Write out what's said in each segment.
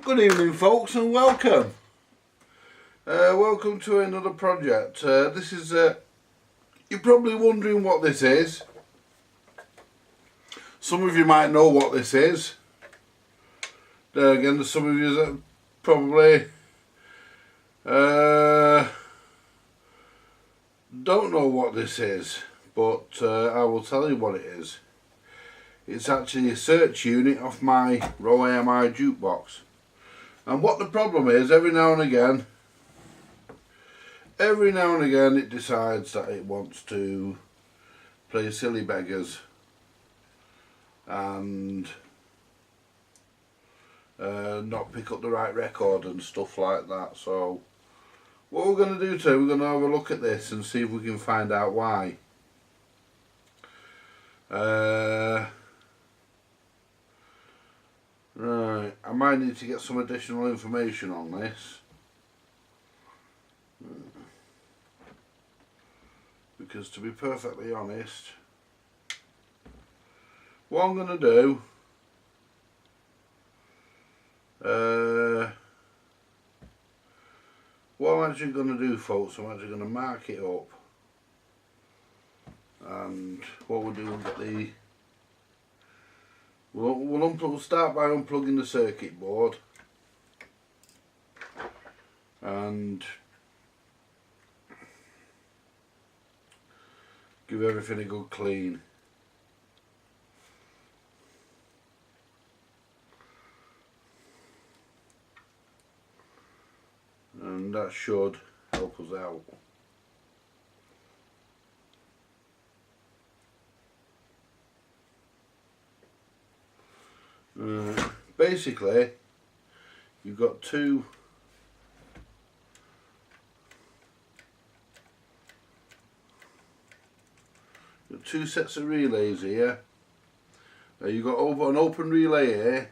Good evening folks and welcome. Welcome to another project. This is, you're probably wondering what this is. Some of you might know what this is. There again, there's some of you that probably don't know what this is, but I will tell you what it is. It's actually a search unit off my Rowe AMI jukebox. And what the problem is, every now and again it decides that it wants to play Silly Beggars and not pick up the right record and stuff like that. So what we're going to do today, we're going to have a look at this and see if we can find out why. Right, I might need to get some additional information on this, because to be perfectly honest, what I'm going to do, what I'm actually going to do folks, I'm actually going to mark it up, and what we'll do, we'll get the We'll start by unplugging the circuit board and give everything a good clean. And that should help us out. Basically, you've got two sets of relays here. You've got an open relay here,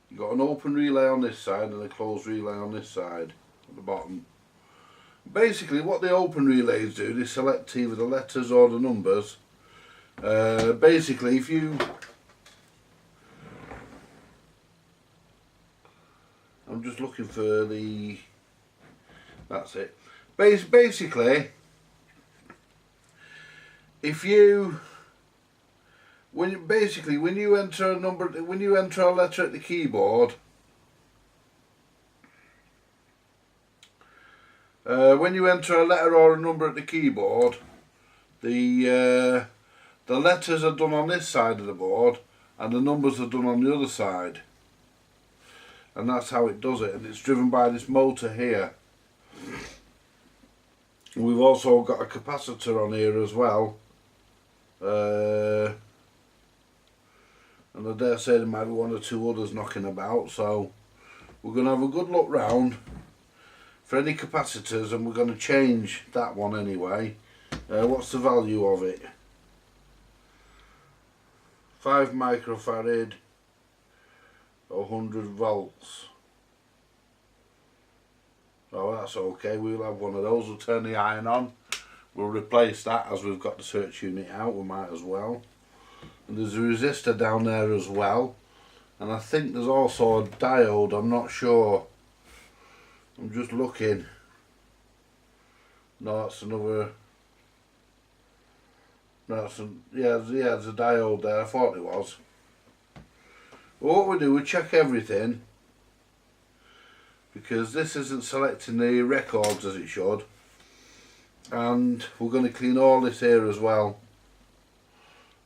you've got an open relay on this side and a closed relay on this side at the bottom. Basically what the open relays do, they select either the letters or the numbers. Basically if you I'm just looking for the, that's it. Basically, if you, when you enter a number, when you enter a letter at the keyboard, when you enter a letter or a number at the keyboard, the letters are done on this side of the board and the numbers are done on the other side. And that's how it does it, and it's driven by this motor here. We've also got a capacitor on here as well, and I dare say there might be one or two others knocking about, so we're going to have a good look round for any capacitors, and we're going to change that one anyway. What's the value of it? 5 microfarad, 100 volts. Oh, that's okay, we'll have one of those. We'll turn the iron on, we'll replace that as we've got the search unit out, we might as well. And there's a resistor down there as well, and I think there's also a diode, I'm not sure, I'm just looking. No, that's another, yeah, there's a diode there, I thought it was. What we do, we check everything, because this isn't selecting the records as it should, and we're going to clean all this here as well.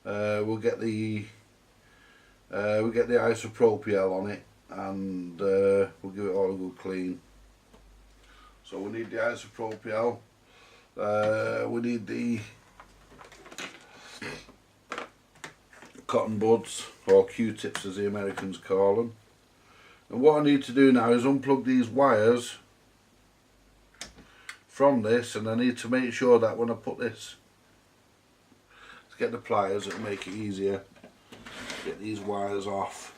We'll get the isopropyl on it, and we'll give it all a good clean. So we need the isopropyl, we need the cotton buds, or Q-tips as the Americans call them. And what I need to do now is unplug these wires from this, and I need to make sure that when I put this, let's get the pliers, it'll make it easier, get these wires off.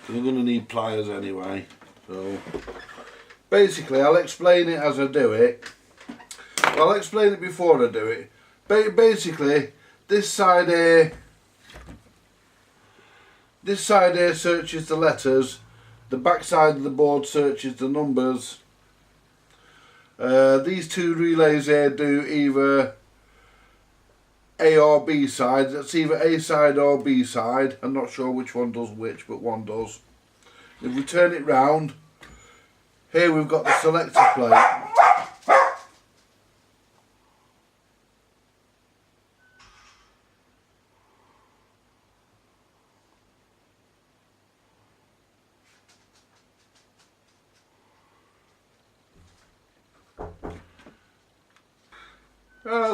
I'm going to need pliers anyway, so basically I'll explain it as I do it. What I'll explain it before I do it. Basically, this side here searches the letters, the back side of the board searches the numbers. These two relays here do either A or B side. It's either A side or B side. I'm not sure which one does which, but one does. If we turn it round, here we've got the selector plate.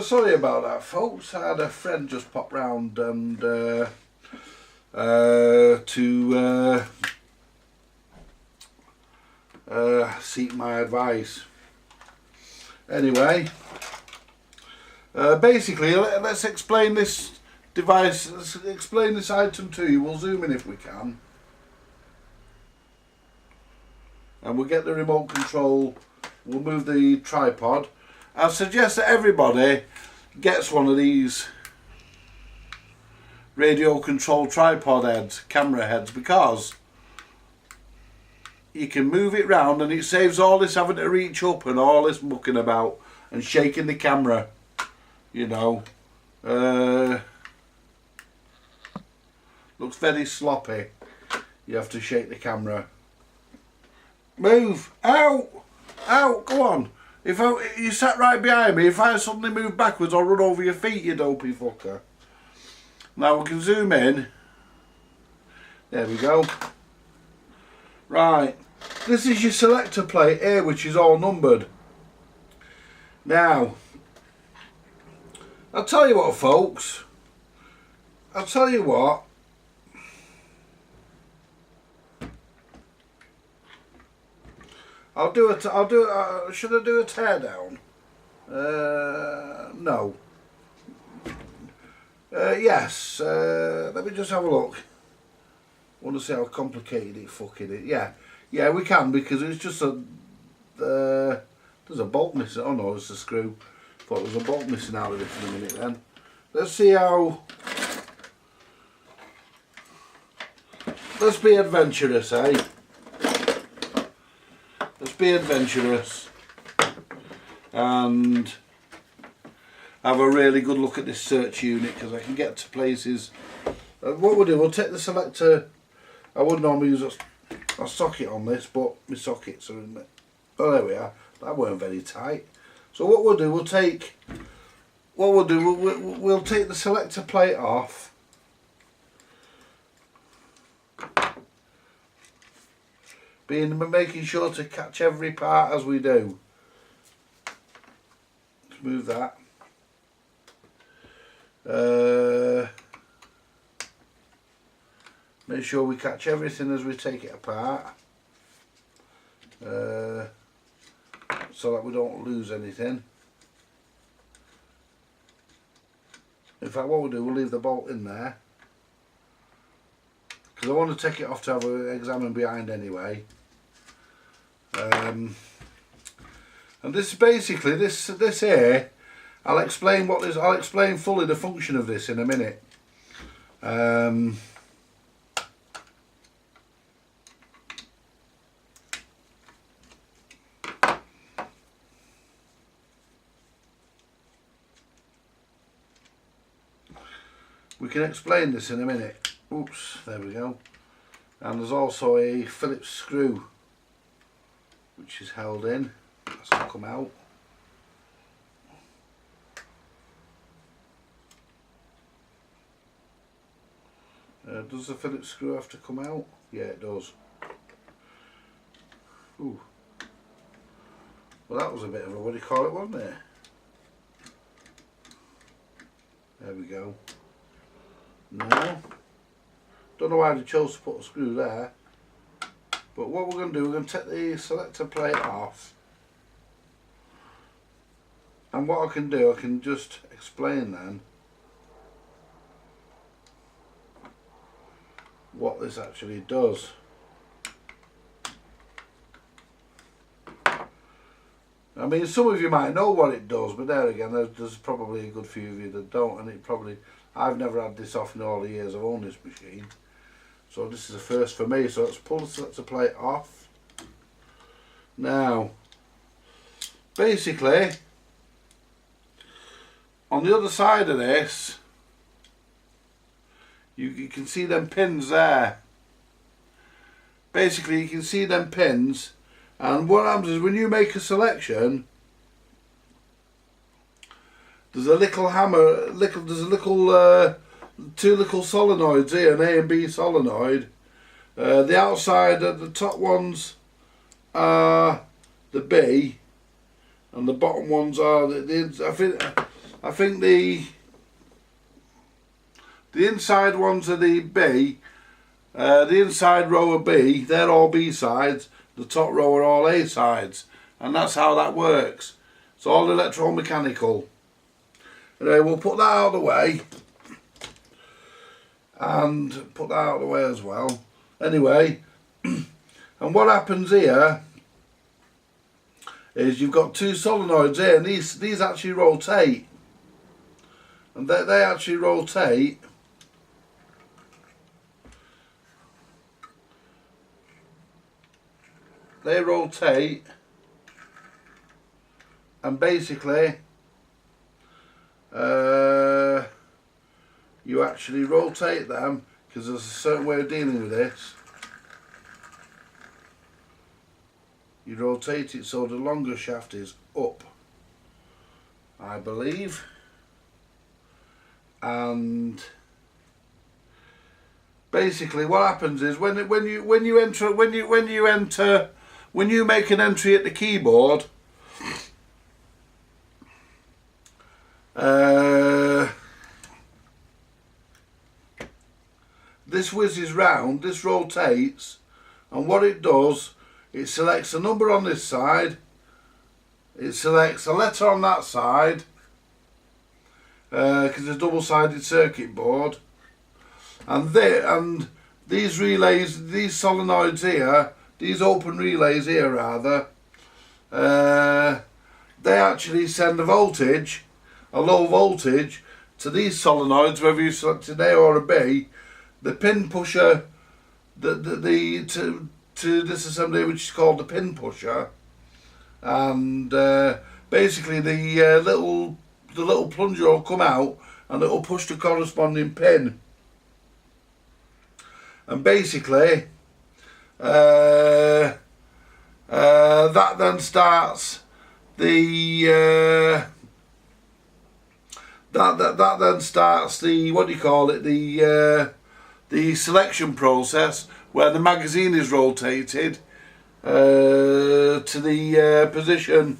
Sorry about that, folks. I had a friend just pop round and to seek my advice. Anyway, basically, let's explain this device. Let's explain this item to you. We'll zoom in if we can, and we'll get the remote control. We'll move the tripod. I suggest that everybody gets one of these radio control tripod heads, camera heads, because you can move it round and it saves all this having to reach up and all this mucking about and shaking the camera, you know. Looks very sloppy. You have to shake the camera. Move! Out! Out! Go on! If you sat right behind me, if I suddenly move backwards, I'll run over your feet, you dopey fucker. Now we can zoom in. There we go. Right. This is your selector plate here, which is all numbered. Now, I'll tell you what, folks. I'll tell you what. Should I do a tear down? No. Yes. Let me just have a look. I want to see how complicated it fucking is. Yeah, we can, because it's just a. There's a bolt missing. Oh no, it's a screw. Thought there was a bolt missing out of it in a minute. Then let's see how. Let's be adventurous, eh? Let's be adventurous and have a really good look at this search unit, because I can get to places. What we'll do, we'll take the selector. I would normally use a socket on this, but my sockets are in there. Oh, there we are. That weren't very tight. So what we'll do, we'll take the selector plate off. Making sure to catch every part as we do. Let's move that. Make sure we catch everything as we take it apart, so that we don't lose anything. In fact, what we'll do, we'll leave the bolt in there, because I want to take it off to have an examine behind anyway. And this is basically this here. I'll explain what this. I'll explain fully the function of this in a minute. We can explain this in a minute. Oops, there we go. And there's also a Phillips screw which is held in. That's going to come out. Does the Phillips screw have to come out? Yeah, it does. Ooh. Well, that was a bit of a, what do you call it, wasn't it? There we go. No. Don't know why they chose to put a screw there. But what we're going to do, we're going to take the selector plate off. And what I can do, I can just explain then what this actually does. I mean, some of you might know what it does, but there again, there's probably a good few of you that don't, and it probably, I've never had this off in all the years I've owned this machine. So this is a first for me, so let's pull the selector plate off. Now, basically, on the other side of this, you can see them pins there. Basically, you can see them pins, and what happens is when you make a selection, there's a little hammer, there's a little two little solenoids here, an A and B solenoid. The outside, the top ones are the B, and the bottom ones are I think the inside ones are the B. The inside row are B. They're all B sides. The top row are all A sides, and that's how that works. It's all electromechanical. Anyway, we'll put that out of the way, and put that out of the way as well. Anyway, and what happens here is you've got two solenoids here, and these actually rotate, and they actually rotate. They rotate, and basically you actually rotate them, because there's a certain way of dealing with this. You rotate it so the longer shaft is up, I believe, and basically what happens is when you make an entry at the keyboard, this whizzes round, this rotates, and what it does, it selects a number on this side, it selects a letter on that side, because it's a double-sided circuit board, and these relays, these solenoids here, these open relays here rather, they actually send a voltage, a low voltage, to these solenoids, whether you select an A or a B. The pin pusher, to this assembly, which is called the pin pusher, and basically the little plunger will come out and it will push the corresponding pin, and basically that then starts the that then starts the, what do you call it, the selection process, where the magazine is rotated to the position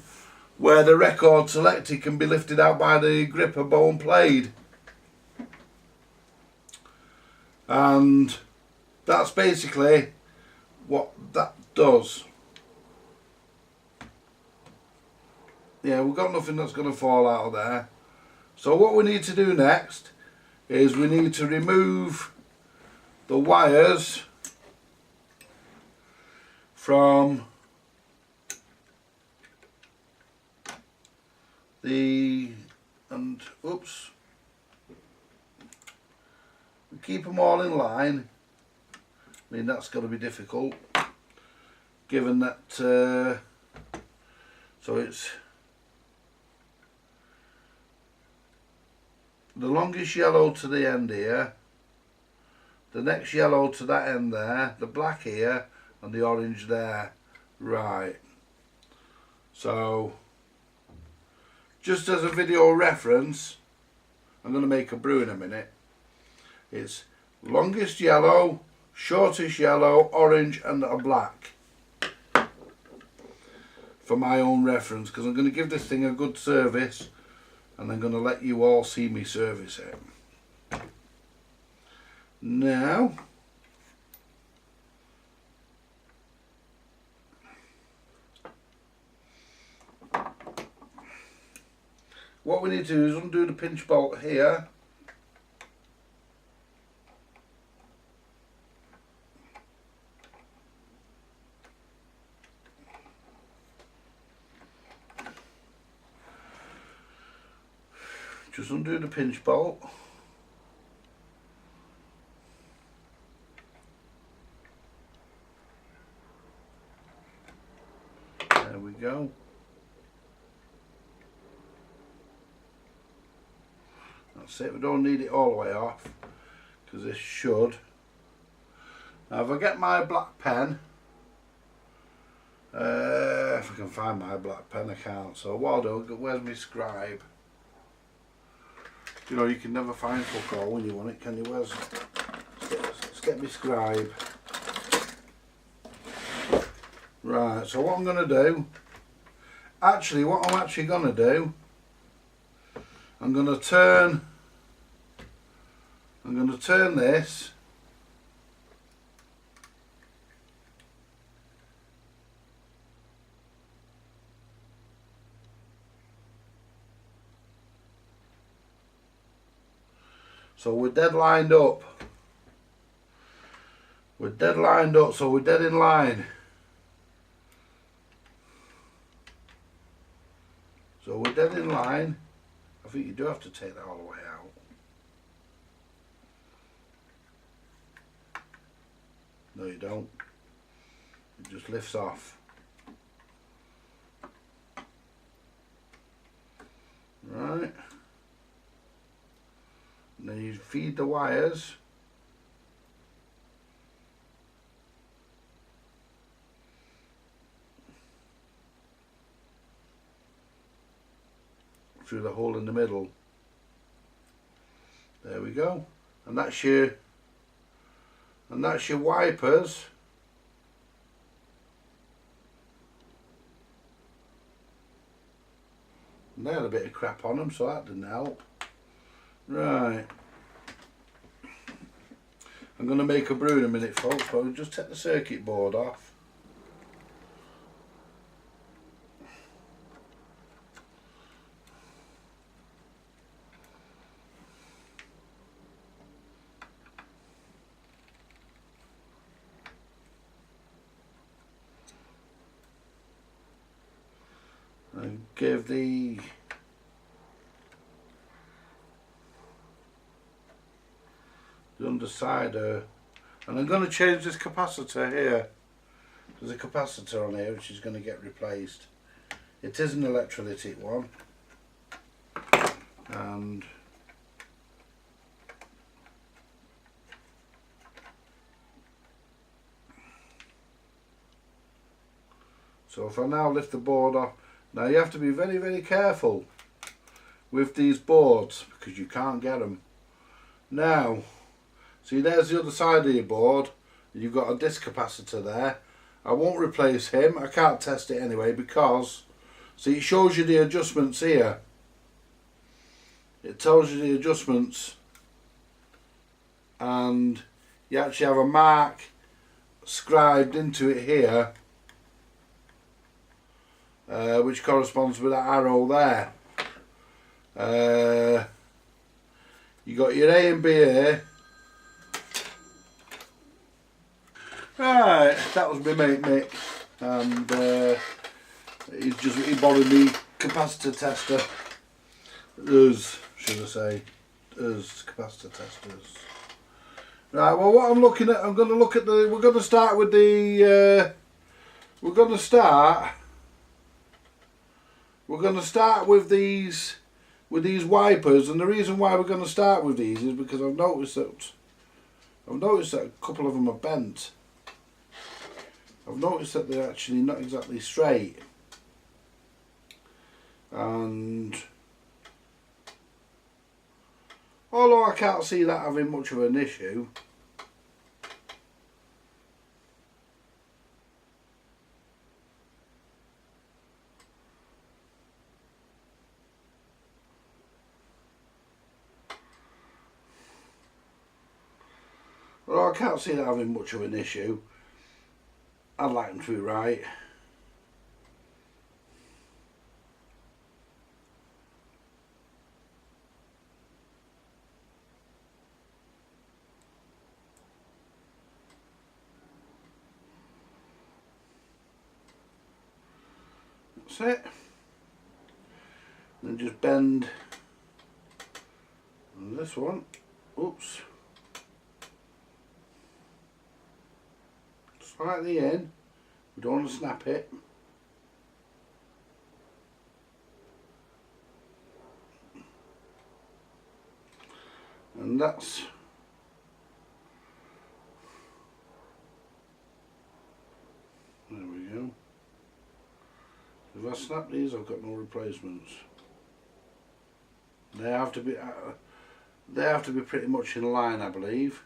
where the record selected can be lifted out by the gripper, bow and played. And that's basically what that does. Yeah, we've got nothing that's going to fall out of there. So what we need to do next is we need to remove the wires from the, and oops, we keep them all in line. I mean, that's going to be difficult, given that so it's the longest yellow to the end here, the next yellow to that end there, the black here, and the orange there. Right, so just as a video reference, I'm going to make a brew in a minute. It's longest yellow, shortest yellow, orange and a black, for my own reference, because I'm going to give this thing a good service and I'm going to let you all see me service it. Now, what we need to do is undo the pinch bolt here. Just undo the pinch bolt. There we go. That's it, we don't need it all the way off because this should. Now if I get my black pen, if I can find my black pen, I can't, so what I'll do, where's my scribe? You know, you can never find fuck all when you want it, can you? Let's get my scribe. Right, so what I'm going to do, what I'm actually going to do, I'm going to turn this so we're dead lined up. We're dead lined up, so we're dead in line. So we're dead in line. I think you do have to take that all the way out. No, you don't. It just lifts off. Right. And then you feed the wires. Through the hole in the middle. There we go. And that's your wipers. And they had a bit of crap on them, so that didn't help. Right. I'm going to make a brew in a minute, folks, but I'll just take the circuit board off. And give the underside and I'm going to change this capacitor here. There's a capacitor on here which is going to get replaced. It is an electrolytic one, and so if I now lift the board off, now you have to be very, very careful with these boards because you can't get them. Now, see, there's the other side of your board, and you've got a disc capacitor there. I won't replace him, I can't test it anyway because, see, it shows you the adjustments here. It tells you the adjustments, and you actually have a mark scribed into it here, which corresponds with that arrow there. You got your A and B here. Right, that was my mate Mick, and he borrowed me capacitor tester. Should I say, capacitor testers. Right, well, what I'm looking at, we're going to start with these wipers, and the reason why we're going to start with these is because I've noticed that a couple of them are bent. I've noticed that they're actually not exactly straight, and although I can't see that having much of an issue, I'd like them to be right. That's it. Then just bend this one, oops, slightly in, we don't want to snap it. And that's there we go. If I snap these, I've got no replacements. They have to be pretty much in line, I believe.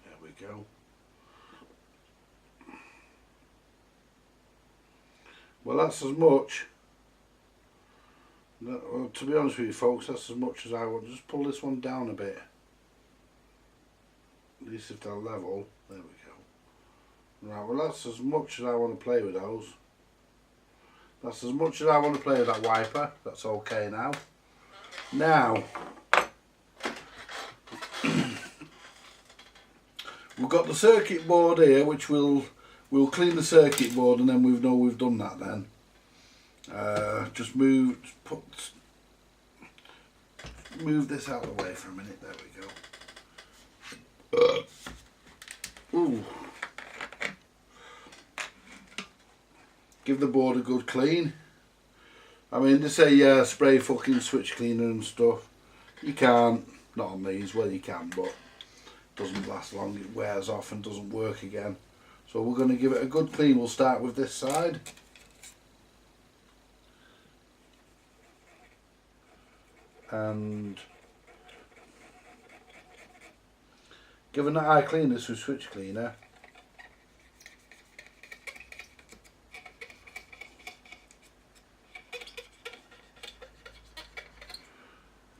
There we go. Well, that's as much. Well, to be honest with you folks, that's as much as I want. Just pull this one down a bit. At least if they're level. There we go. Right, well that's as much as I want to play with those. That's as much as I want to play with that wiper. That's okay now. Now, we've got the circuit board here, which we'll clean the circuit board and then we know we've done that then. Just move this out of the way for a minute. There we go. Ooh. Give the board a good clean. I mean, they say spray fucking switch cleaner and stuff. You can't, not on these. Well, you can, but it doesn't last long. It wears off and doesn't work again. So we're going to give it a good clean. We'll start with this side. And given that I clean this with switch cleaner,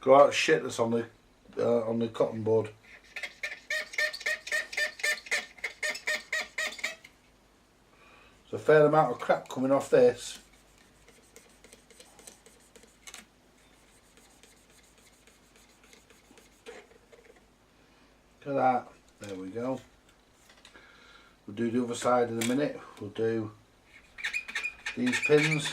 go out shit that's on the cotton board. There's a fair amount of crap coming off this. Look at that. There we go. We'll do the other side in a minute. We'll do these pins.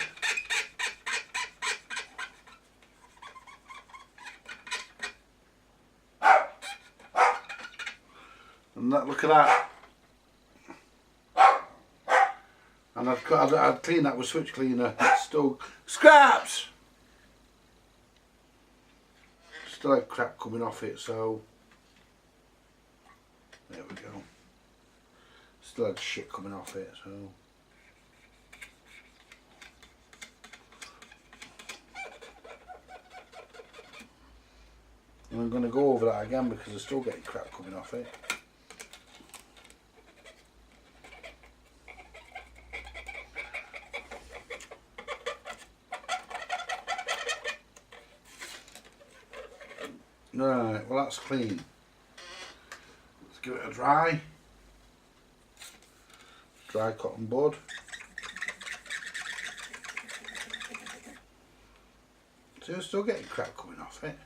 And that, look at that. And I'd clean that with switch cleaner. It's still scraps. Still had crap coming off it, so there we go. Still had shit coming off it, so. And I'm going to go over that again because I'm still getting crap coming off it. Right, well that's clean. Let's give it a dry cotton bud. So you're still getting crap coming off it.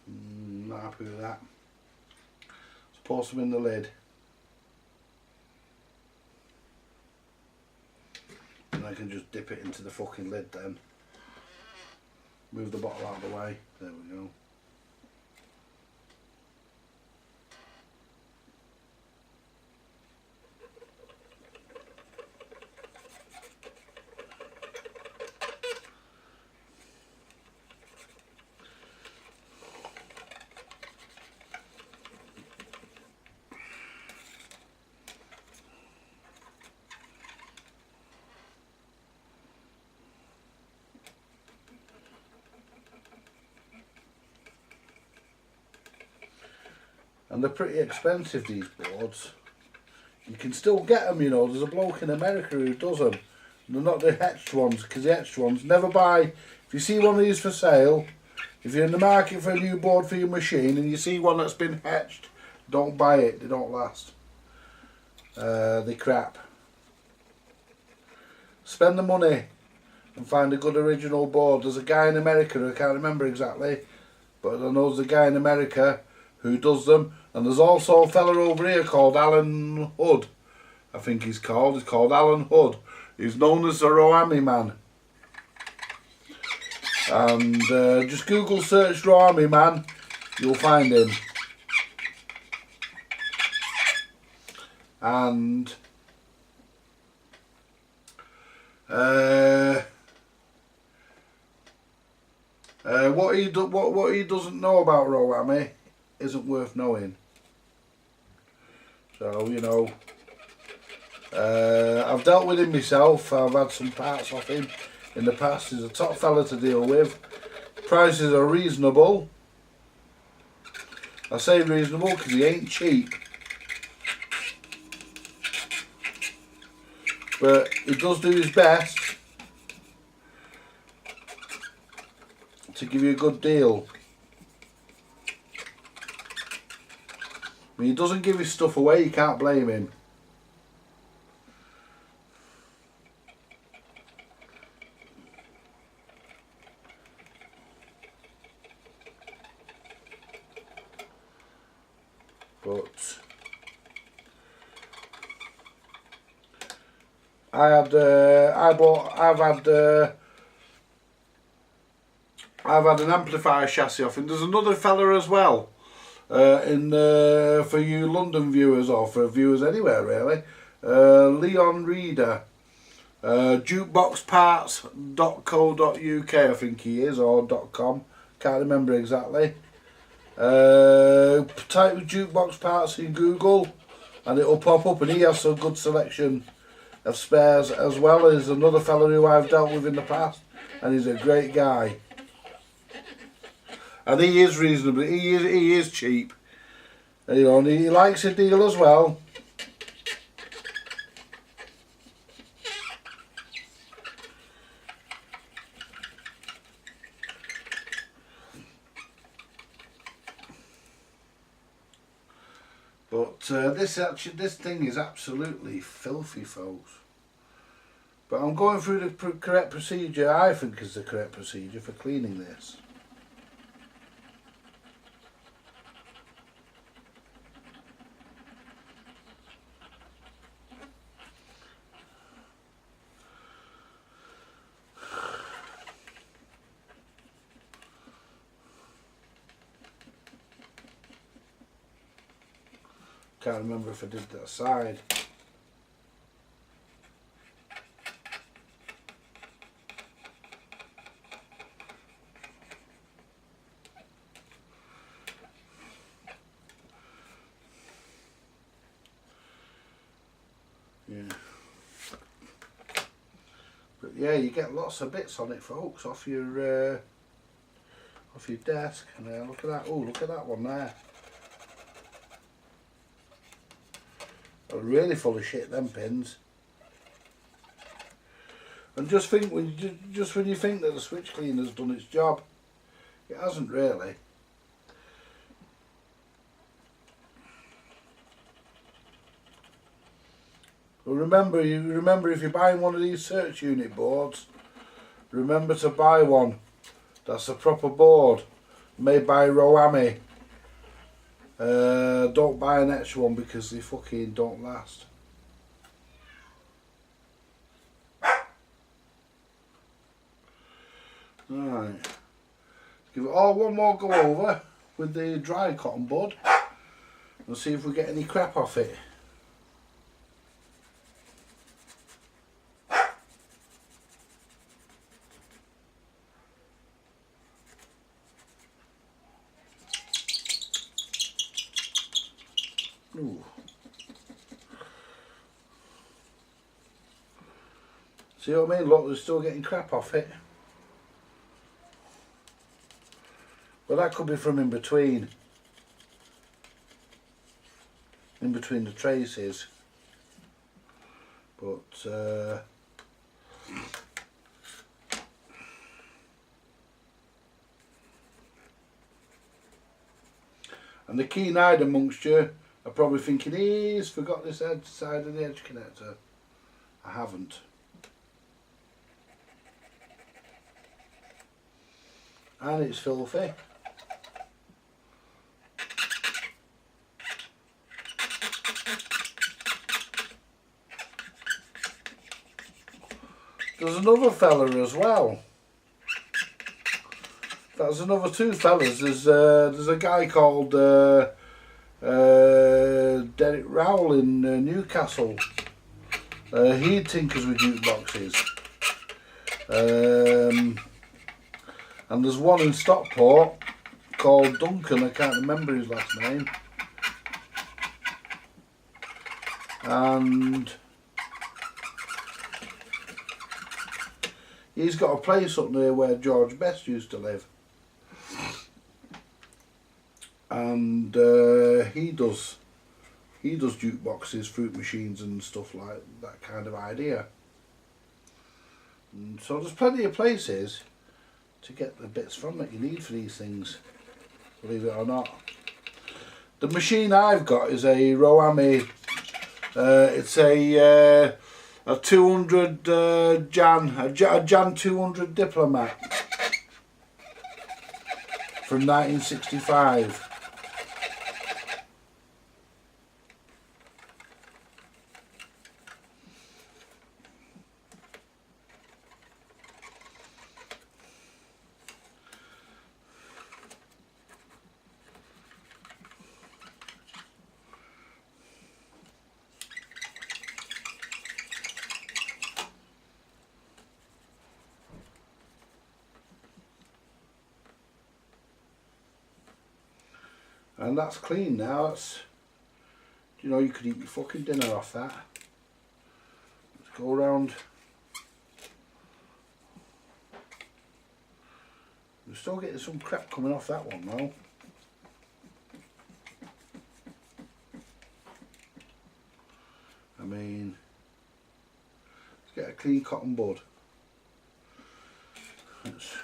Not happy with that. Pour some in the lid. And I can just dip it into the fucking lid then. Move the bottle out of the way. There we go. And they're pretty expensive, these boards. You can still get them, you know. There's a bloke in America who does them. They're not the etched ones, because the etched ones, never buy. If you see one of these for sale, if you're in the market for a new board for your machine and you see one that's been etched, don't buy it. They don't last. They're crap. spend the money and find a good original board. There's a guy in America, who I can't remember exactly, but I know there's a guy in America who does them, and there's also a fella over here called Alan Hood, I think he's called Alan Hood. He's known as the Roami Man. And just Google search Roami Man, you'll find him. And what he doesn't know about Roami isn't worth knowing. So, you know, I've dealt with him myself. I've had some parts off him in the past. He's a top fella to deal with. Prices are reasonable. I say reasonable because he ain't cheap. But he does do his best to give you a good deal. When he doesn't give his stuff away, you can't blame him. But I've had an amplifier chassis off him. There's another fella as well, for you London viewers, or for viewers anywhere really, Leon Reader, jukeboxparts.co.uk I think he is, or .com, can't remember exactly. Type jukebox parts in Google and it'll pop up, and he has some good selection of spares, as well as another fella who I've dealt with in the past, and he's a great guy. And he is reasonable. He is cheap. You know, and he likes a deal as well. But this thing is absolutely filthy, folks. But I'm going through the correct procedure. I think is the correct procedure for cleaning this. Can't remember if I did that side. Yeah. But yeah, you get lots of bits on it, folks, off your desk. And look at that. Oh, look at that one there. They're really full of shit, them pins. And just think, when you think that the switch cleaner's done its job, it hasn't really. But remember if you're buying one of these search unit boards, remember to buy one that's a proper board, made by Roami. Don't buy an extra one because they fucking don't last. Right. Give it all one more go over with the dry cotton bud and see if we get any crap off it. Ooh. See what I mean? Look, they're still getting crap off it. But that could be from in between the traces. But and the keen-eyed amongst you are probably thinking, he's forgot this side of the edge connector. I haven't. and it's filthy. There's another fella as well. There's another two fellas. There's a guy called Derek Rowell in Newcastle. He tinkers with jukeboxes. And there's one in Stockport called Duncan. I can't remember his last name. And he's got a place up near where George Best used to live. And he does jukeboxes, fruit machines and stuff like that kind of idea. And so there's plenty of places to get the bits from that you need for these things, believe it or not. The machine I've got is a Roami. It's a 200 Jan 200 Diplomat from 1965. And that's clean now. That's, you know, you could eat your fucking dinner off that. Let's go around. We're still getting some crap coming off that one though. I mean, let's get a clean cotton bud. Let's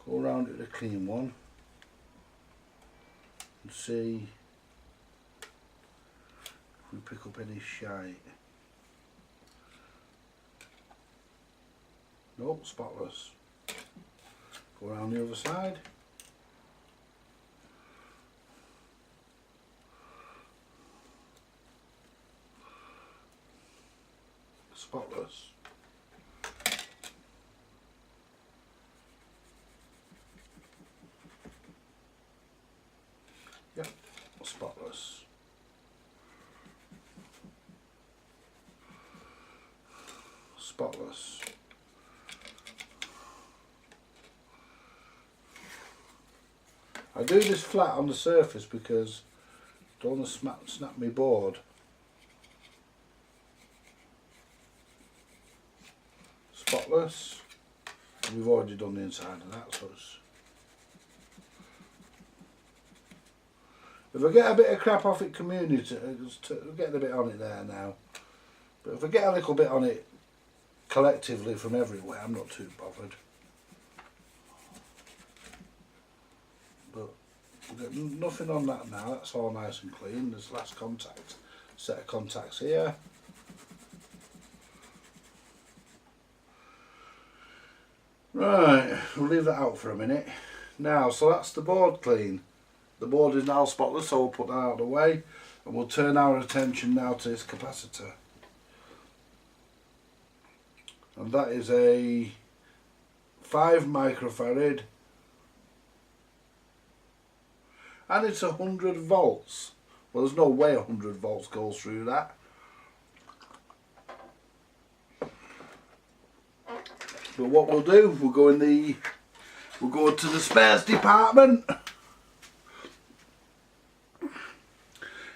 go around it with a clean one. And see if we pick up any shite. Nope, spotless. Go around the other side. Spotless. Yep, spotless. Spotless. I do this flat on the surface because I don't want to snap my board. Spotless. We've already done the inside of that, so it's... If I get a bit of crap off it community, I'm getting a bit on it there now. But if I get a little bit on it collectively from everywhere, I'm not too bothered. But we've got nothing on that now, that's all nice and clean. There's last contact, set of contacts here. Right, we'll leave that out for a minute. Now, so that's the board clean. The board is now spotless, so we'll put that out of the way and we'll turn our attention now to this capacitor. And that is a 5 microfarad and it's 100 volts. Well, there's no way 100 volts goes through that. But what we'll do, we'll go to the spares department.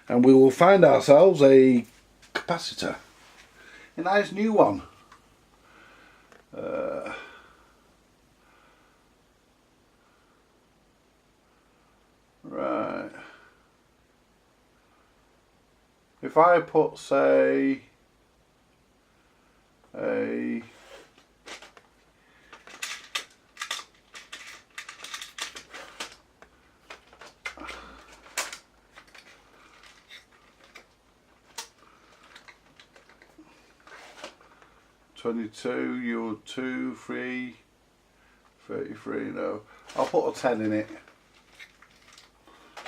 And we will find ourselves a capacitor, a nice new one. Right. If I put, say, a 22, you're 2, 3, 33 now. I'll put a 10 in it.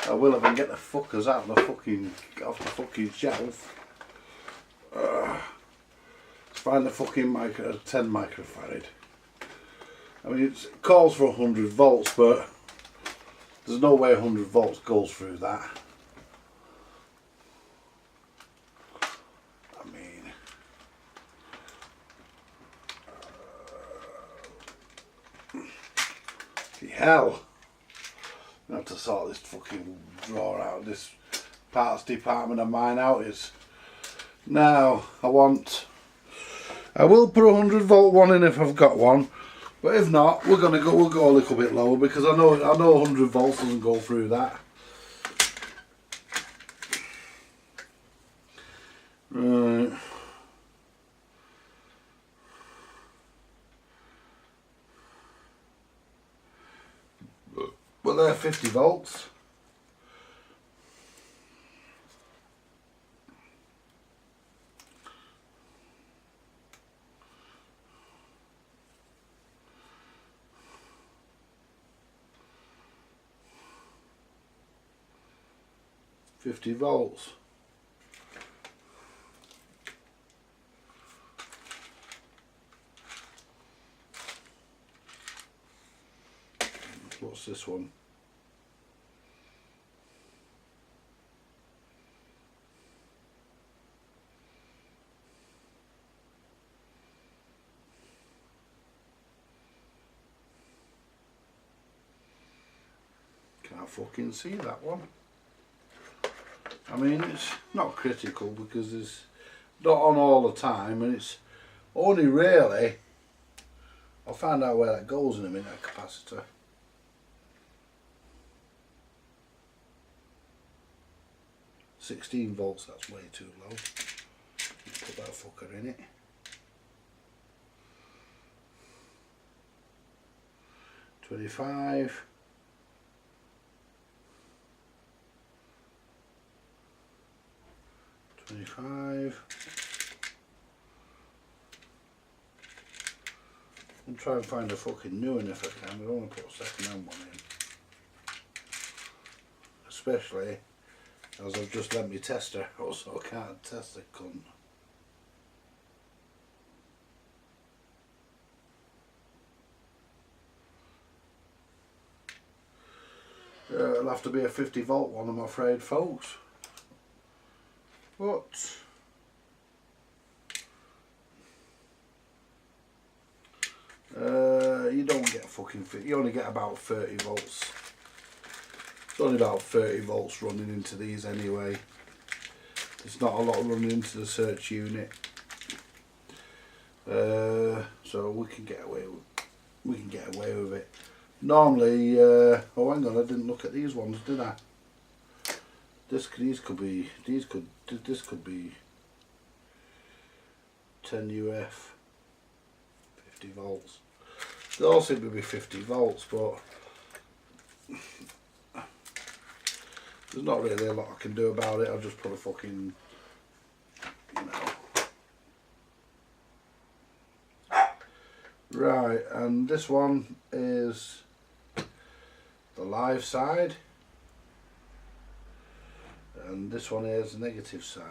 I will if I can get the fuckers out of the fucking shelf. Let's find the fucking 10 microfarad. I mean, it calls for 100 volts, but there's no way 100 volts goes through that. I mean, hell. I have to sort this fucking drawer out, this parts department of mine out is. Now, I will put a 100 volt one in if I've got one, but if not, we'll go a little bit lower because I know 100 volts doesn't go through that. Right. Well, they're 50 volts. What's this one? Can't fucking see that one. I mean, it's not critical because it's not on all the time, and it's only really. I'll find out where that goes in a minute, that capacitor. $16 volts, that's way too low. Put that fucker in it. $25. $25. And try and find a fucking new one if I can. I don't want to put a second hand one in. Especially as I've just let me tester, also I can't test the cunt. It'll have to be a 50 volt one, I'm afraid, folks. But you don't get fucking, you only get about 30 volts. It's only about 30 volts running into these anyway. It's not a lot running into the search unit. So we can get away with it. Normally, oh hang on, I didn't look at these ones, did I? This could be 10 UF, 50 volts. They all seem to be 50 volts, but there's not really a lot I can do about it. I'll just put a fucking, you know. Right, and this one is the live side, and this one is the negative side.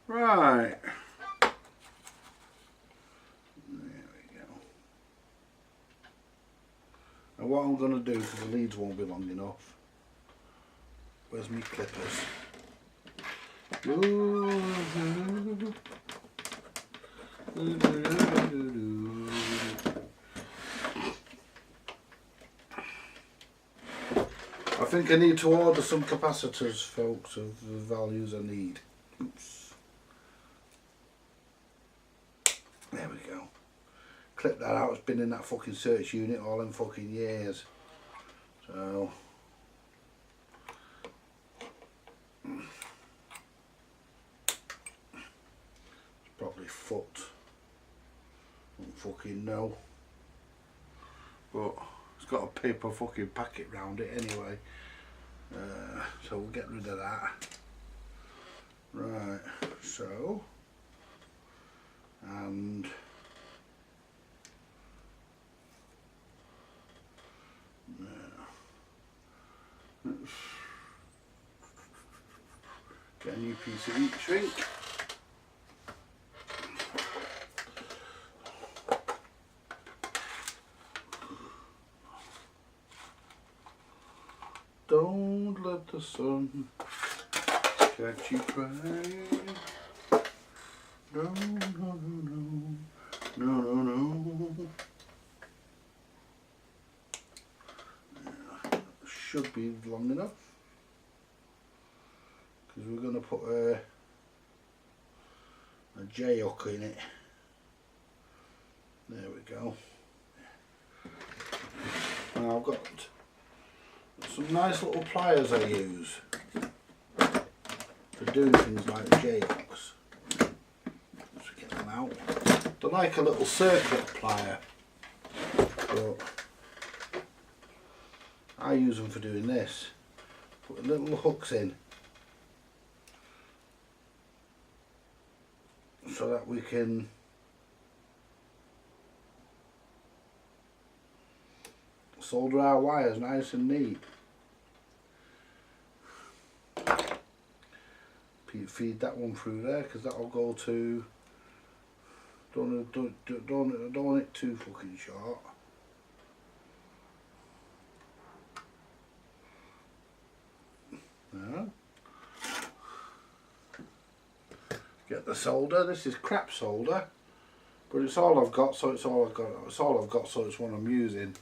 Right. There we go. And what I'm going to do, because the leads won't be long enough, where's my clippers? I think I need to order some capacitors, folks, of the values I need. Oops. There we go. Clip that out, it's been in that fucking search unit all them fucking years. So it's probably foot. Don't fucking know. But it's got a paper fucking packet round it anyway. So we'll get rid of that. Right, so, and Get a new piece of heat shrink. Don't let the sun catch you crying. No, no, no, no, no, no, no. Should be long enough because we're going to put a J hook in it. There we go. Now I've got some nice little pliers I use for doing things like J hooks. Let's get them out. They're like a little circuit plier, but I use them for doing this. Put little hooks in so that we can solder our wires nice and neat. Feed that one through there because that'll go to. Don't want it too fucking short. No. Get the solder. This is crap solder, but it's all I've got, so it's all I've got. It's all I've got, so it's what I'm using.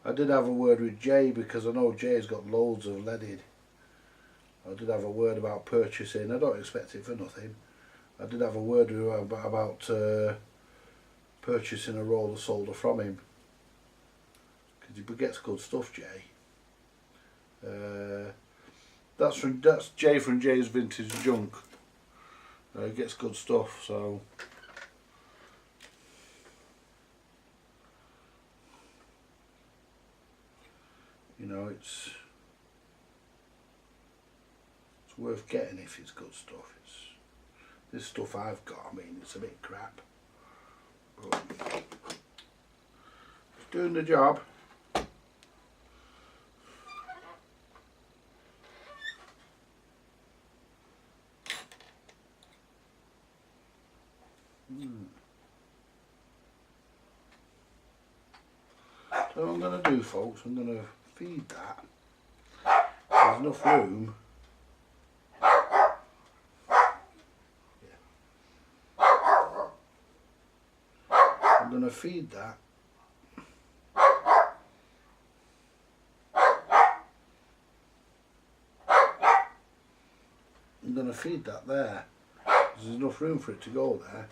I did have a word with Jay because I know Jay's got loads of leaded. I did have a word about purchasing. I don't expect it for nothing. I did have a word with him about purchasing a roll of solder from him because he gets good stuff, Jay. That's Jay from Jay's Vintage Junk. He gets good stuff, so. You know, it's worth getting if it's good stuff. This stuff I've got, I mean, it's a bit crap, but it's doing the job. So what I'm going to do, folks, I'm going to feed that. There's enough room. I'm going to feed that. I'm going to feed that there. There's enough room for it to go there,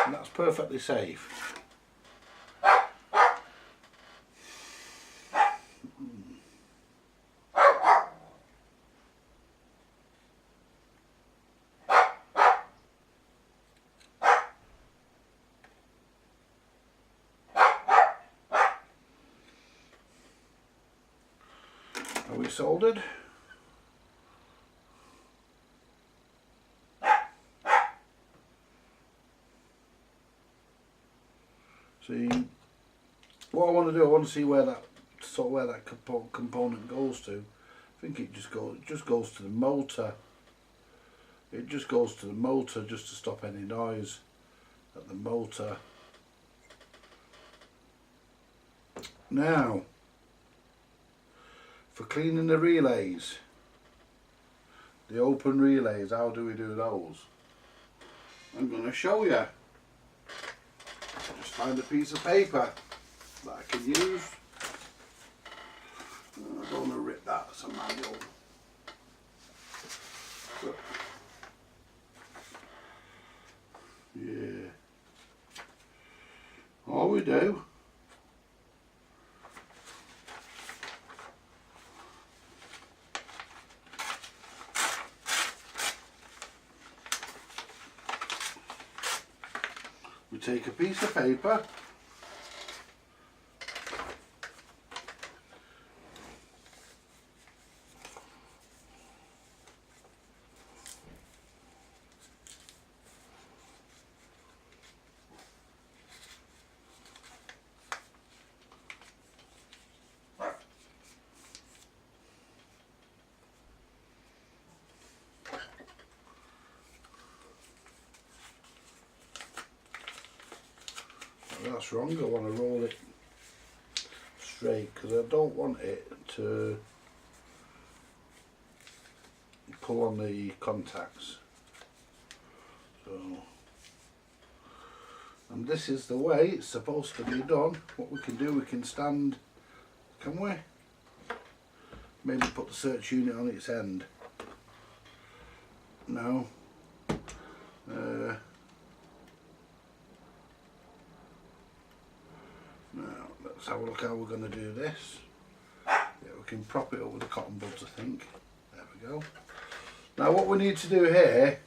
and that's perfectly safe. Are we soldered? See, what I want to do, I want to see where that component goes to. I think it just goes to the motor. It just goes to the motor just to stop any noise at the motor. Now, for cleaning the relays, the open relays, how do we do those? I'm going to show you. Just find a piece of paper that I can use. I don't want to rip that, it's a manual. But, yeah. All we do, we take a piece of paper, That's wrong. I want to roll it straight because I don't want it to pull on the contacts. So, and this is the way it's supposed to be done. What we can do, we can stand, can we? Maybe put the search unit on its end. No. Now, let's have a look how we're going to do this. Yeah, we can prop it up with the cotton buds, I think. There we go. Now what we need to do here,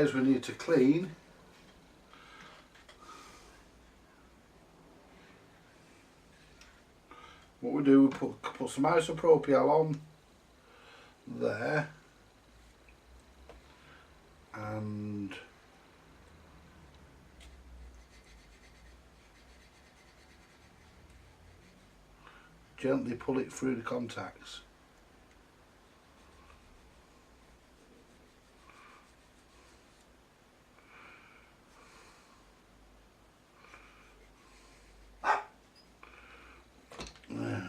is we need to clean what we do, we put some isopropyl on there and gently pull it through the contacts. Now,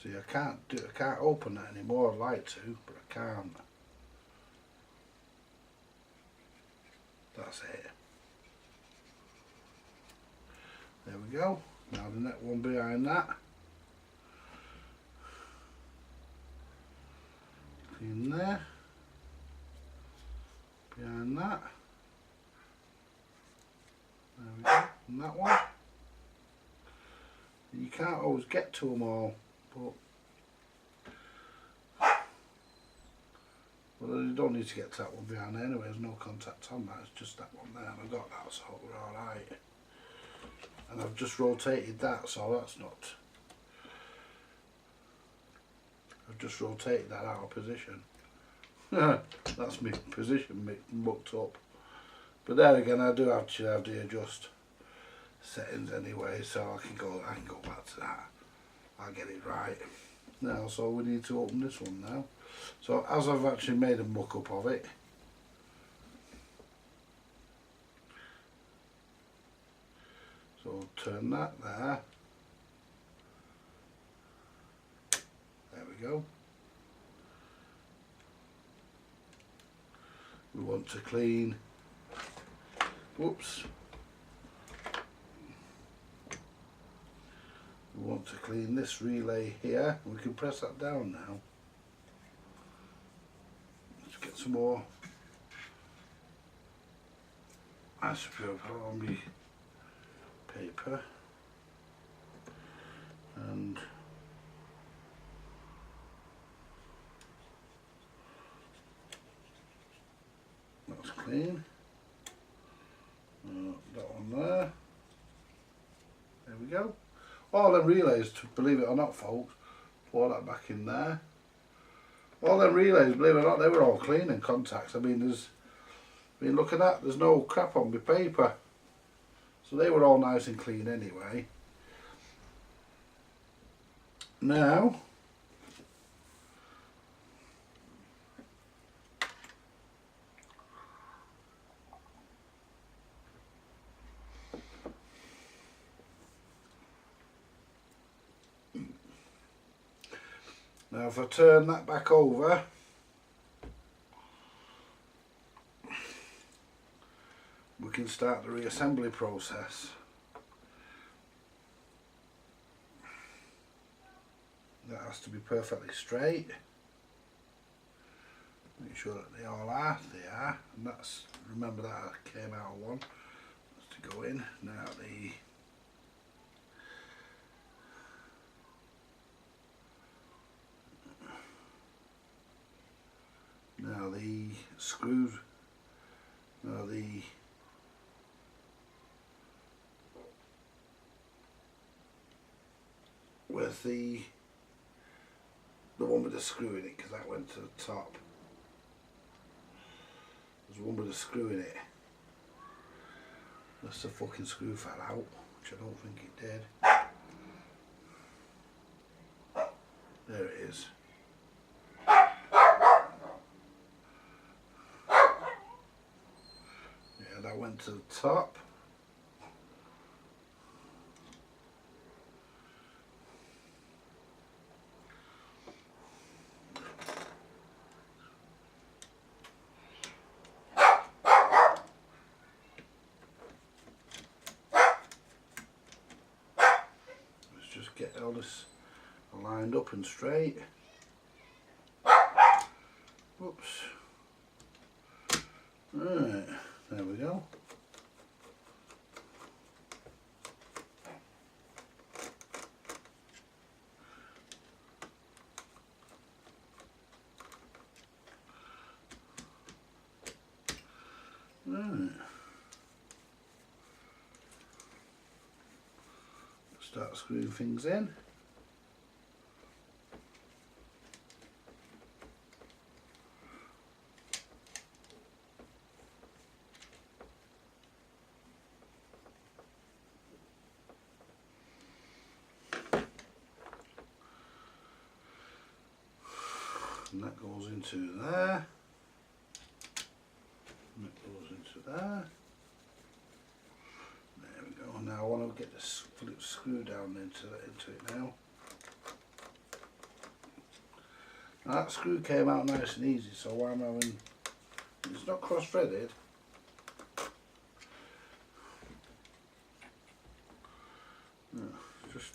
see, I can't open that anymore. I'd like to, but I can't. That's it. There we go. Now the next one behind that. In there. Behind that. There we go. And that one. You can't always get to them all, but well, you don't need to get to that one behind there anyway. There's no contact on that. It's just that one there, and I got that, so we're all right. And I've just rotated that, so that's not. I've just rotated that out of position. That's my position mucked up. But there again, I do actually have to adjust settings anyway, so I can go back to that. I'll get it right. Now, so we need to open this one now. So as I've actually made a muck up of it, so turn that there. There we go. We want to clean. Whoops. We want to clean this relay here. We can press that down now. Let's get some more isopropyl on my paper, and that's clean. That one there. There we go. All them relays, believe it or not, folks, pour that back in there. All them relays, believe it or not, they were all clean and contacts. I mean, look at that, there's no crap on my paper. So they were all nice and clean anyway. Now, if I turn that back over, we can start the reassembly process. That has to be perfectly straight. Make sure that they all are. They are. And that's, remember that came out of one. That's to go in. Now the screws, where's the one with the screw in it, because that went to the top. There's one with a screw in it. Unless the fucking screw fell out, which I don't think it did. There it is. Yeah, that went to the top. Let's just get all this lined up and straight. Whoops. Right, there we go. Right. Start screwing things in. And that goes into there. And that goes into there. There we go. Now I want to get this flip screw down into it now. Now that screw came out nice and easy, so I'm having, it's not cross-threaded. No, just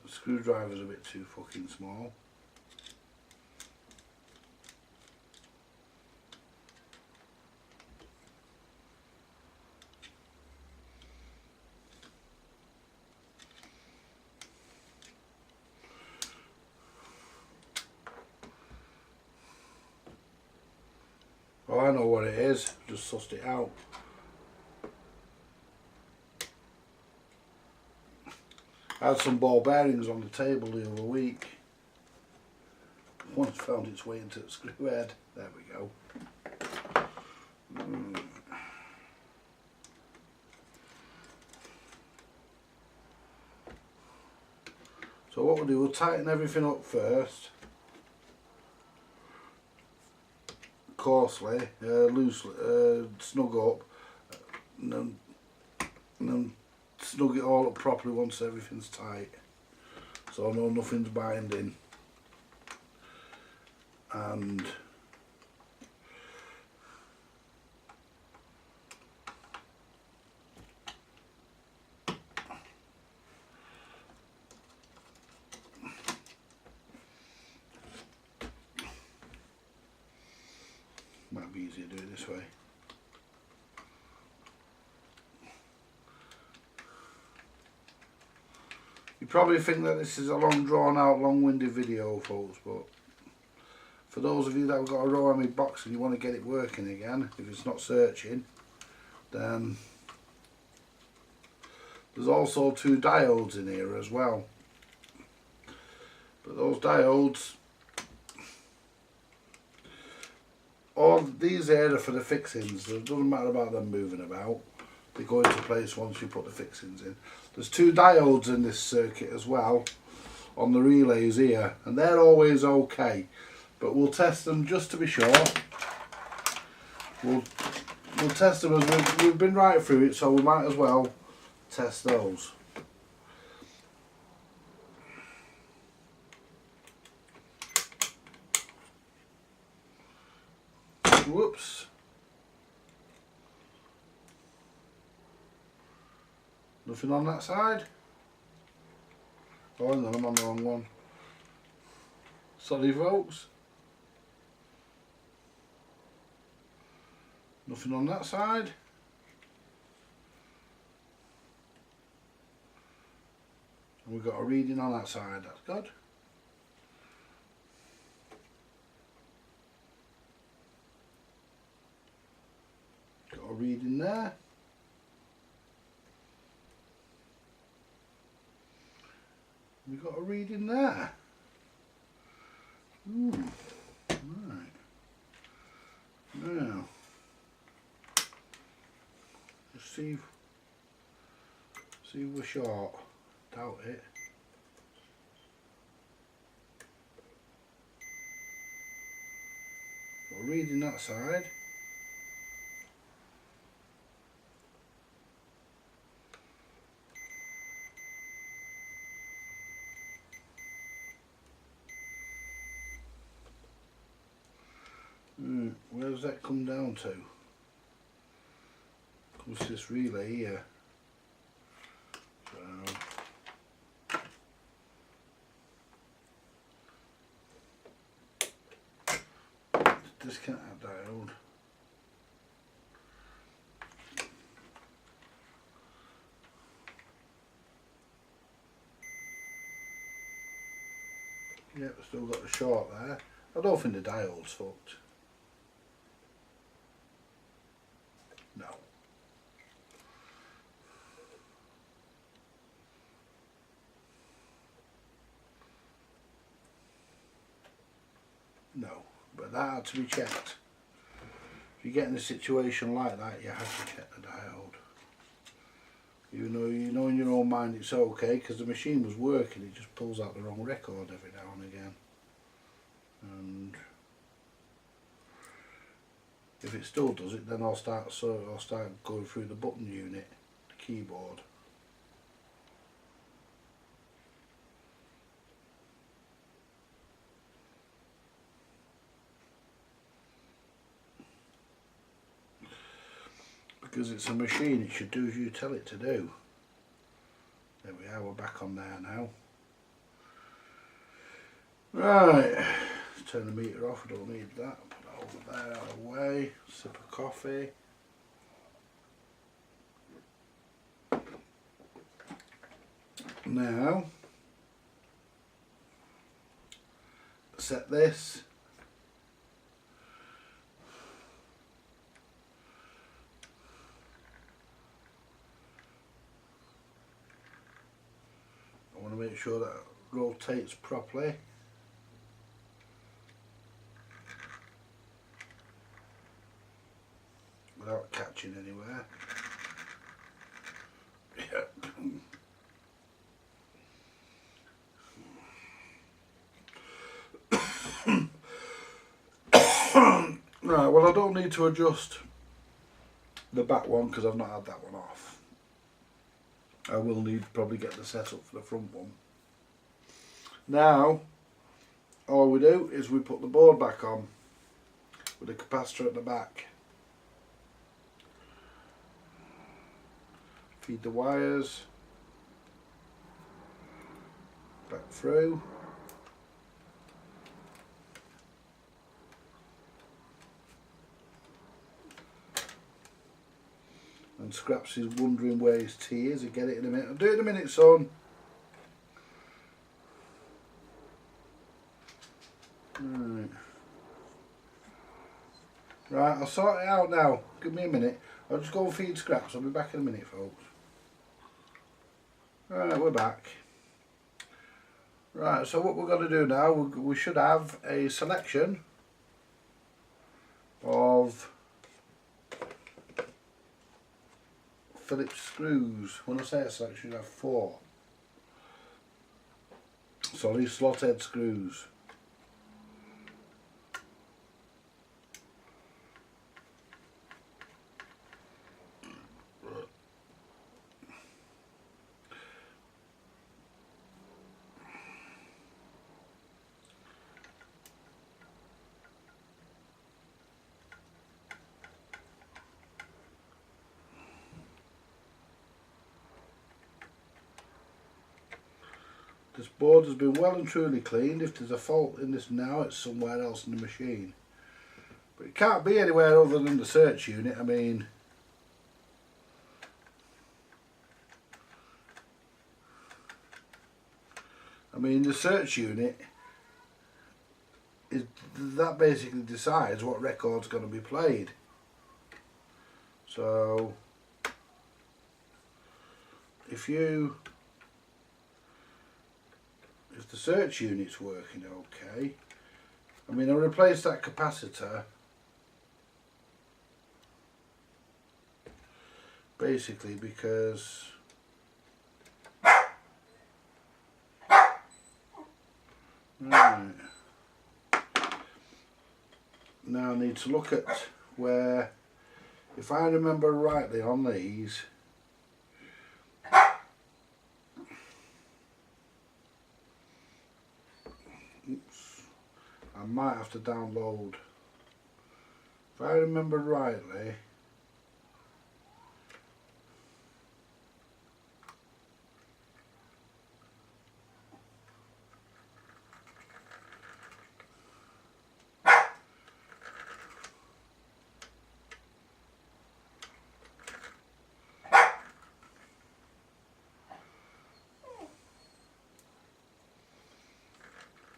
the screwdriver's a bit too fucking small. Oh, I know what it is, just sussed it out. I had some ball bearings on the table the other week. One found its way into the screw head. There we go. So what we'll do, we'll tighten everything up first. Coarsely, loosely, snug up, and then snug it all up properly once everything's tight, so I know nothing's binding. And might be easier to do it this way. You probably think that this is a long drawn out, long-winded video, folks, but for those of you that have got a Roami box and you want to get it working again, if it's not searching, then there's also 2 diodes in here as well. But those diodes, all these here are for the fixings. So it doesn't matter about them moving about. They go into place once you put the fixings in. There's 2 diodes in this circuit as well on the relays here, and they're always okay. But we'll test them just to be sure. We'll test them as we've been right through it, so we might as well test those. Whoops. Nothing on that side. Oh, hang on, I'm on the wrong one. Sorry, folks. Nothing on that side. And we've got a reading on that side, that's good. Got a reading there. We've got a reading there. Ooh, right. Now, just see if we're short. Doubt it. We're reading that side. Where does that come down to? Comes this relay here. So disconnect that diode. Yep, still got the short there. I don't think the diode's fucked. No. No, but that had to be checked. If you get in a situation like that, you have to check the diode. Even though you know in your own mind it's okay, because the machine was working, it just pulls out the wrong record every now and again. And if it still does it, then I'll start going through the button unit, the keyboard. Because it's a machine, it should do as you tell it to do. There we are, we're back on there now. Right, let's turn the meter off, I don't need that. Put that over there, out of the way. Sip of coffee. Now, set this. I want to make sure that it rotates properly. Without catching anywhere. Yep. Right, well I don't need to adjust the back one because I've not had that one off. I will need to probably get the setup for the front one. Now, all we do is we put the board back on with the capacitor at the back. Feed the wires back through. And Scraps is wondering where his tea is. I'll get it in a minute. I'll do it in a minute, son. Right. Right, I'll sort it out now. Give me a minute. I'll just go and feed Scraps. I'll be back in a minute, folks. Right, we're back. Right, so what we're going to do now, we should have a selection of Phillips screws. When I say a selection, you have 4. So these slot head screws. This board has been well and truly cleaned. If there's a fault in this now, it's somewhere else in the machine. But it can't be anywhere other than the search unit. I mean, the search unit is that basically decides what record's going to be played. So if the search unit's working okay, I replaced that capacitor Basically because right. Now I need to look at where, if I remember rightly on these, oops, I might have to download. If I remember rightly,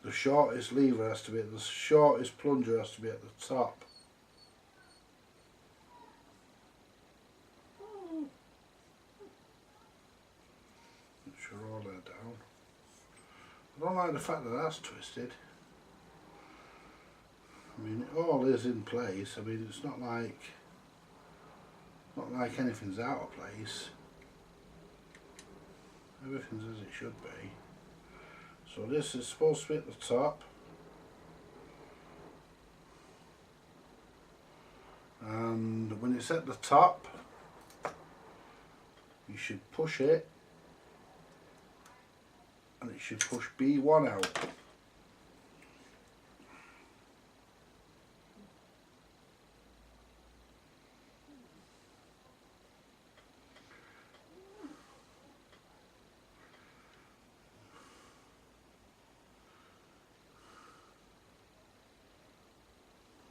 the shortest lever has to be at the shortest plunger has to be at the top. Make sure all they're down. I don't like the fact that that's twisted. I mean, it all is in place. I mean, it's not like anything's out of place. Everything's as it should be. So this is supposed to be at the top, and when it's at the top, you should push it, and it should push B1 out.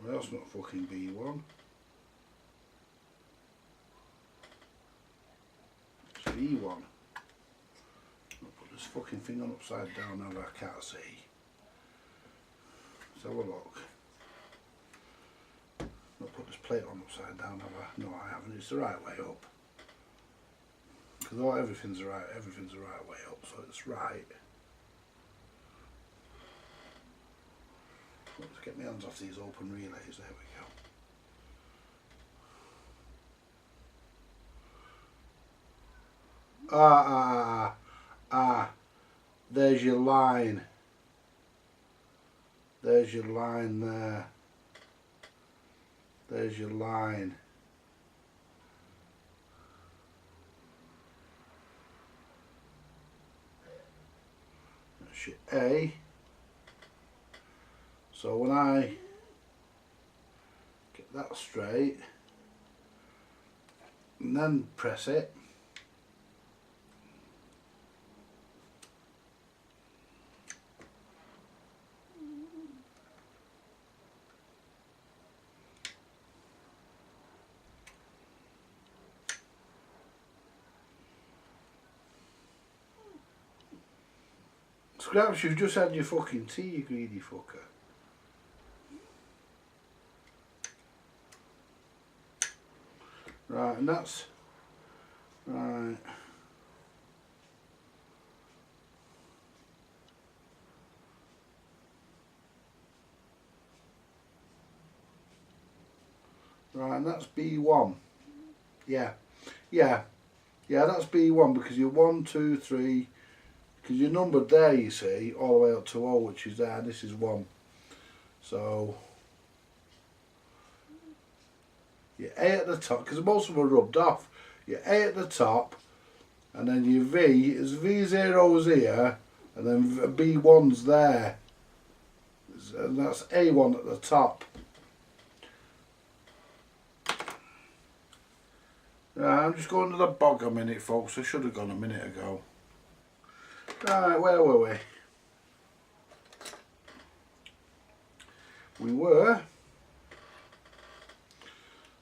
Well, that's not fucking B1. It's B1. I'll put this fucking thing on upside down now that I can't see. Let's have a look. I'll put this plate on upside down, have I? No, I haven't. It's the right way up. Because everything's the right way up, so it's right. Let's get my hands off these open relays, there we go. There's your line. There's your line there. There's your line. That's your A. So when I get that straight and then press it, Scraps, you've just had your fucking tea, you greedy fucker. Right, and that's right. Right, and that's B1. Yeah, that's B1 because you're 1, 2, 3. Because you're numbered there, you see, all the way up to O, which is there. This is 1. So your A at the top, because most of them are rubbed off. Your A at the top, and then your V is V0's here, and then B1's there. And that's A1 at the top. Right, I'm just going to the bog a minute, folks. I should have gone a minute ago. Right, where were we? We were.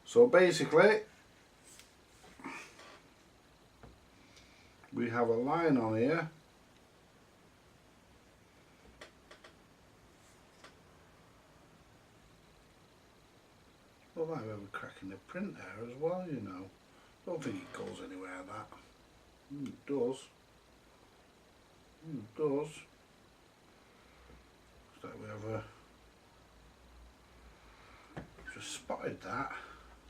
So basically, we have a line on here. Well, I might have a crack in the print there as well, you know. Don't think it goes anywhere that. It does. It does. Looks like we have a... Just spotted that.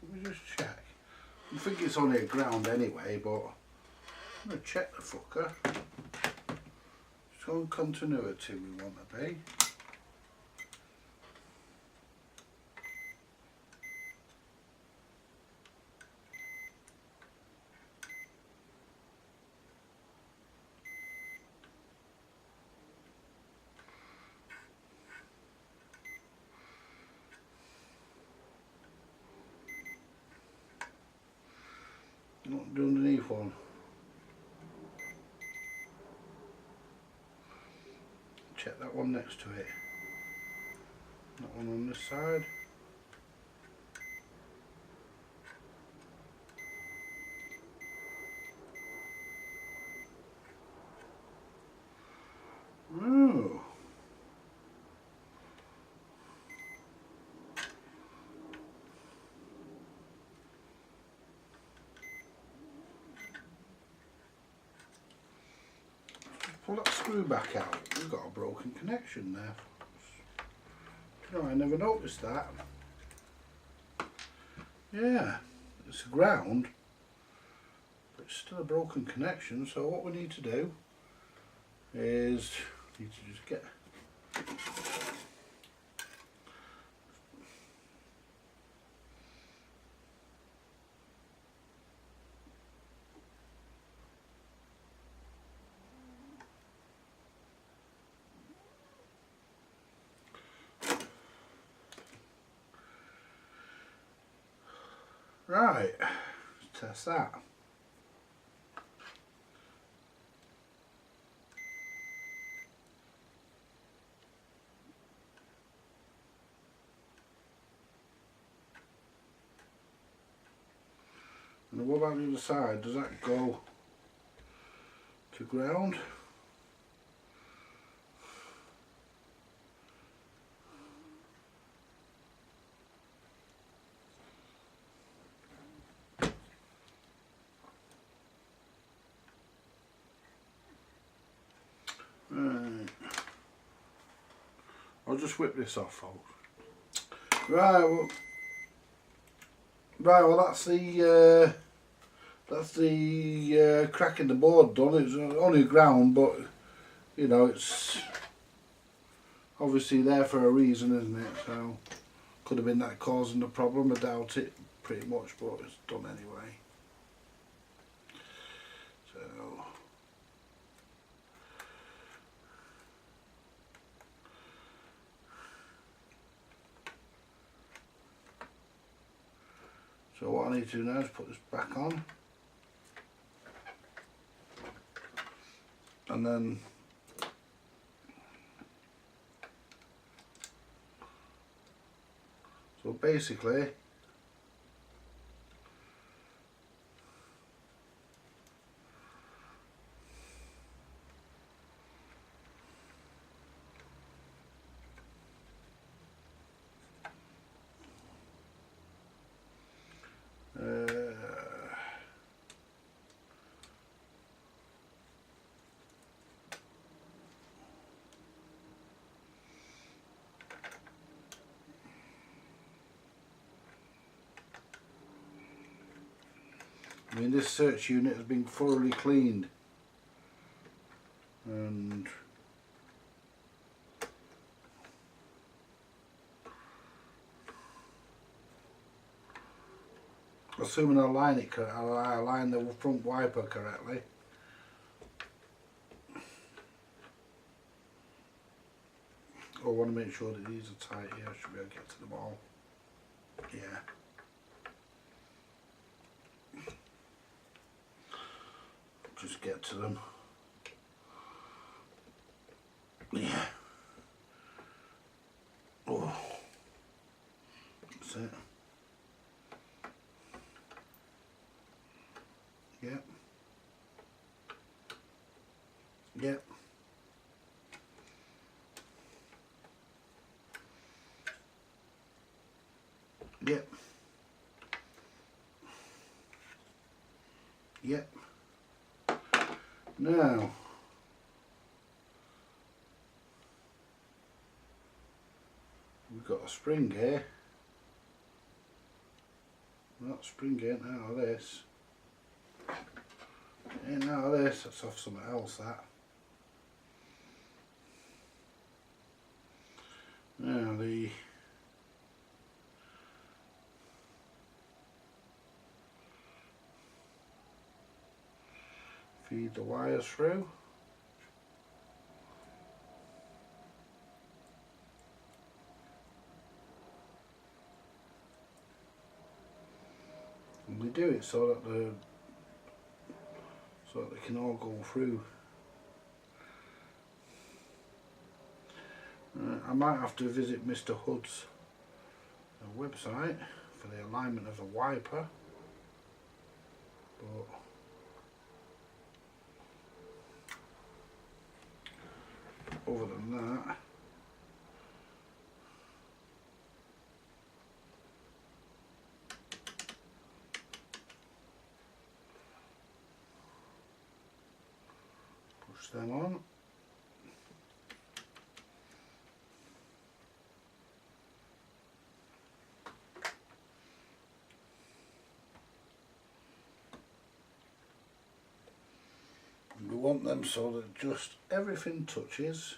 Let me just check. I think it's only a ground anyway, but I'm going to check the fucker. So continuity we want to be. Not do underneath one. Check that one next to it. That one on this side. Oh. Pull that screw back out. We've got a broken connection there. You know, I never noticed that. Yeah, it's a ground, but it's still a broken connection. So what we need to do is need to just get right. Let's test that. And what about the other side? Does that go to ground? Right. I'll just whip this off, folks. Right, well, that's the crack in the board done. It's only ground, but you know, it's obviously there for a reason, isn't it? So could have been that causing the problem. I doubt it pretty much, but it's done anyway. So what I need to do now is put this back on, and then so basically I mean, this search unit has been thoroughly cleaned, and assuming I line it correctly, I line the front wiper correctly. I want to make sure that these are tight here. I should be able to get to them all. Yeah. Just get to them. Yeah. Oh. That's it. Yep. Yep. Yep. Yep. Now, we've got a spring here. That spring ain't out of this. Ain't out of this, that's off something else that. Now the feed the wires through. And we do it so that they can all go through. I might have to visit Mr. Hood's website for the alignment of the wiper, but other than that, push them on. We want them so that just everything touches.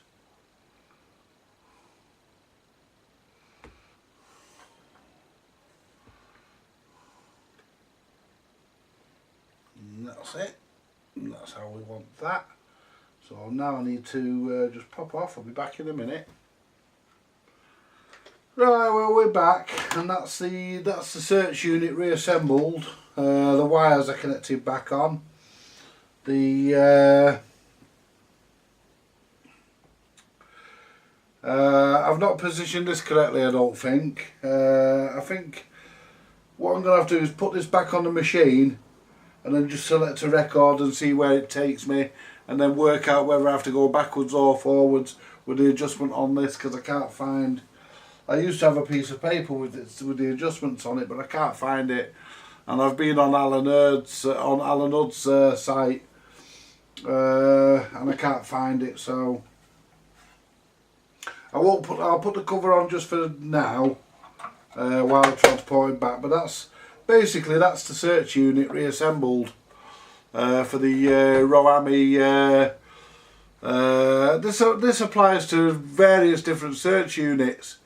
And that's it. And that's how we want that. So now I need to just pop off. I'll be back in a minute. Right, well, we're back, and that's the search unit reassembled. The wires are connected back on. I've not positioned this correctly, I don't think. I think what I'm going to have to do is put this back on the machine and then just select a record and see where it takes me, and then work out whether I have to go backwards or forwards with the adjustment on this, because I can't find. I used to have a piece of paper with the adjustments on it, but I can't find it, and I've been on Alan Hood's site, and I can't find it, so I'll put the cover on just for now while I transport it back. But that's basically the search unit reassembled for the Roami. This applies to various different search units.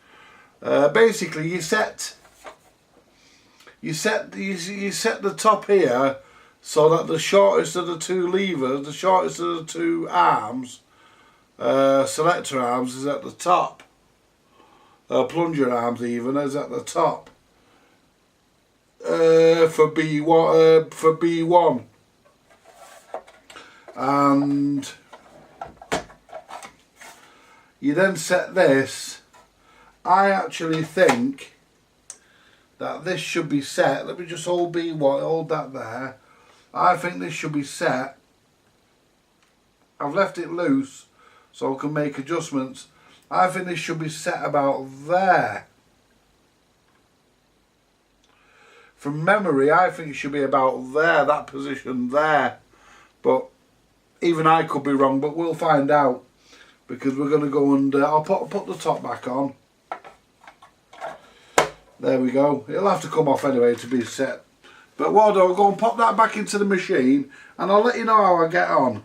Basically, you set the top here so that the shortest of the two levers, the shortest of the two arms, selector arms, is at the top. Plunger arms even is at the top. For B1, and you then set this. I actually think that this should be set. Let me just hold B1, hold that there. I think this should be set. I've left it loose so I can make adjustments. I think this should be set about there. From memory, I think it should be about there, that position there. But even I could be wrong, but we'll find out, because we're going to go and I'll put the top back on. There we go. It'll have to come off anyway to be set. But what I'll do, I'll go and pop that back into the machine, and I'll let you know how I get on.